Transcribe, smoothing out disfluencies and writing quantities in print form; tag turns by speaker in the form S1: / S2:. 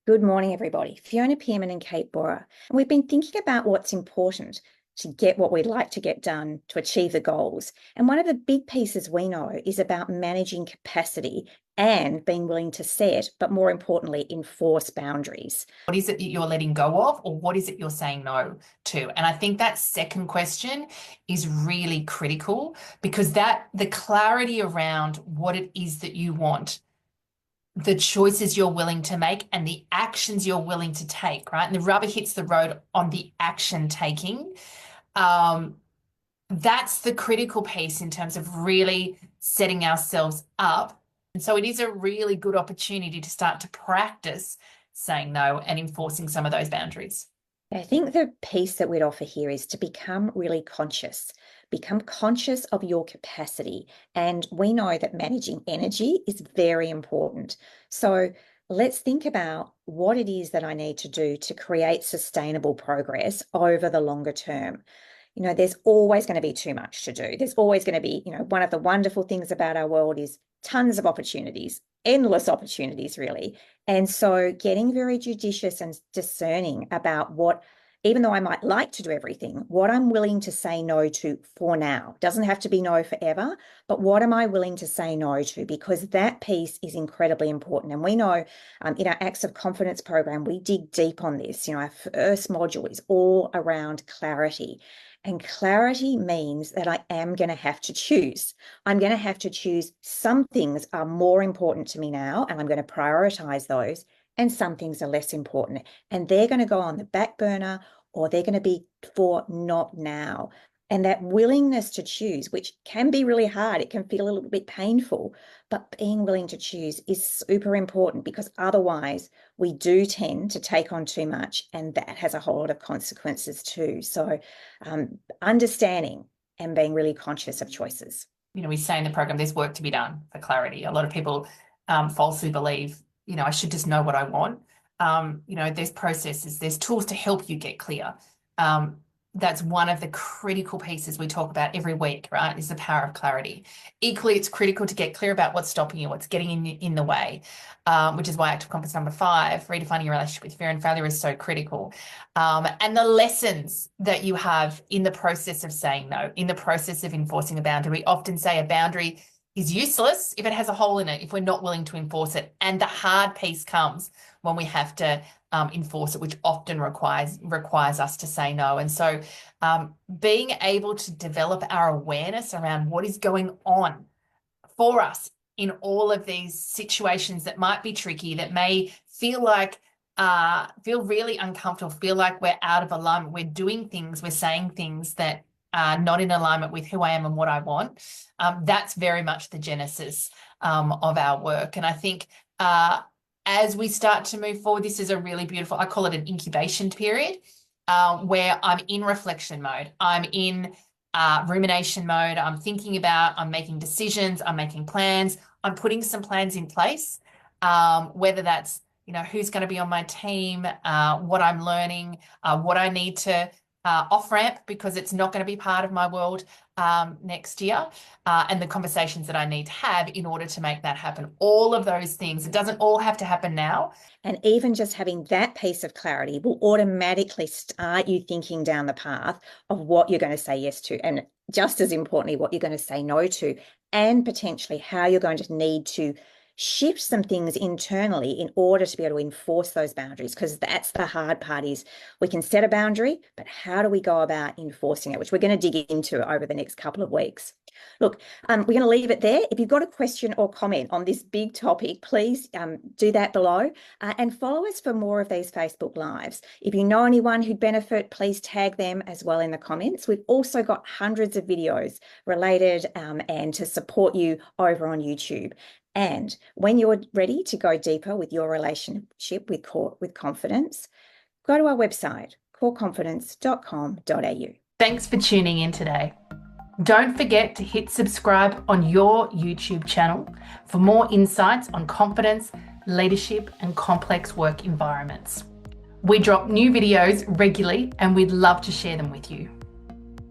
S1: Good morning, everybody. Fiona Pearman and Kate Borer. And we've been thinking about what's important to get what we'd like to get done to achieve the goals. And one of the big pieces we know is about managing capacity and being willing to set, but more importantly, enforce boundaries.
S2: What is it that you're letting go of, or what is it you're saying no to? And I think that second question is really critical, because the clarity around what it is that you want, the choices you're willing to make, and the actions you're willing to take, right? And the rubber hits the road on the action taking. That's the critical piece in terms of really setting ourselves up. And so it is a really good opportunity to start to practice saying no and enforcing some of those boundaries.
S1: I think the piece that we'd offer here is to become really conscious. Become conscious of your capacity. And we know that managing energy is very important. So let's think about what it is that I need to do to create sustainable progress over the longer term. There's always going to be too much to do. There's always going to be, one of the wonderful things about our world is tons of opportunities, endless opportunities, really. And so getting very judicious and discerning about what, even though I might like to do everything, what I'm willing to say no to for now. Doesn't have to be no forever, but what am I willing to say no to? Because that piece is incredibly important. And we know in our Acts of Confidence program, we dig deep on this. Our first module is all around clarity. And clarity means that I am going to have to choose. I'm going to have to choose some things are more important to me now, and I'm going to prioritize those, and some things are less important. And they're going to go on the back burner, or they're going to be for not now. And that willingness to choose, which can be really hard, it can feel a little bit painful, but being willing to choose is super important, because otherwise we do tend to take on too much, and that has a whole lot of consequences too. So understanding and being really conscious of choices.
S2: We say in the program, there's work to be done for clarity. A lot of people falsely believe, I should just know what I want. There's processes, there's tools to help you get clear. That's one of the critical pieces we talk about every week, right? Is the power of clarity. Equally, it's critical to get clear about what's stopping you, what's getting in the way, which is why Active Compass number 5, redefining your relationship with fear and failure, is so critical. And the lessons that you have in the process of saying no, in the process of enforcing a boundary. We often say a boundary is useless if it has a hole in it, if we're not willing to enforce it. And the hard piece comes when we have to enforce it, which often requires us to say no. And so being able to develop our awareness around what is going on for us in all of these situations that might be tricky, that may feel really uncomfortable, feel like we're out of alignment, we're doing things, we're saying things that are not in alignment with who I am and what I want. That's very much the genesis of our work. And I think as we start to move forward, this is a really beautiful, I call it an incubation period, where I'm in reflection mode. I'm in rumination mode. I'm thinking about, I'm making decisions, I'm making plans, I'm putting some plans in place, whether that's, who's going to be on my team, what I'm learning, what I need to off-ramp because it's not going to be part of my world next year, and the conversations that I need to have in order to make that happen. All of those things. It doesn't all have to happen now.
S1: And even just having that piece of clarity will automatically start you thinking down the path of what you're going to say yes to, and just as importantly, what you're going to say no to, and potentially how you're going to need to shift some things internally in order to be able to enforce those boundaries, because that's the hard part. Is we can set a boundary, but how do we go about enforcing it, which we're going to dig into over the next couple of weeks. Look, we're going to leave it there. If you've got a question or comment on this big topic, please do that below, and follow us for more of these Facebook Lives. If you know anyone who'd benefit, please tag them as well in the comments. We've also got hundreds of videos related and to support you over on YouTube. And when you're ready to go deeper with your relationship with confidence, go to our website, coreconfidence.com.au.
S2: Thanks for tuning in today. Don't forget to hit subscribe on your YouTube channel for more insights on confidence, leadership, and complex work environments. We drop new videos regularly, and we'd love to share them with you.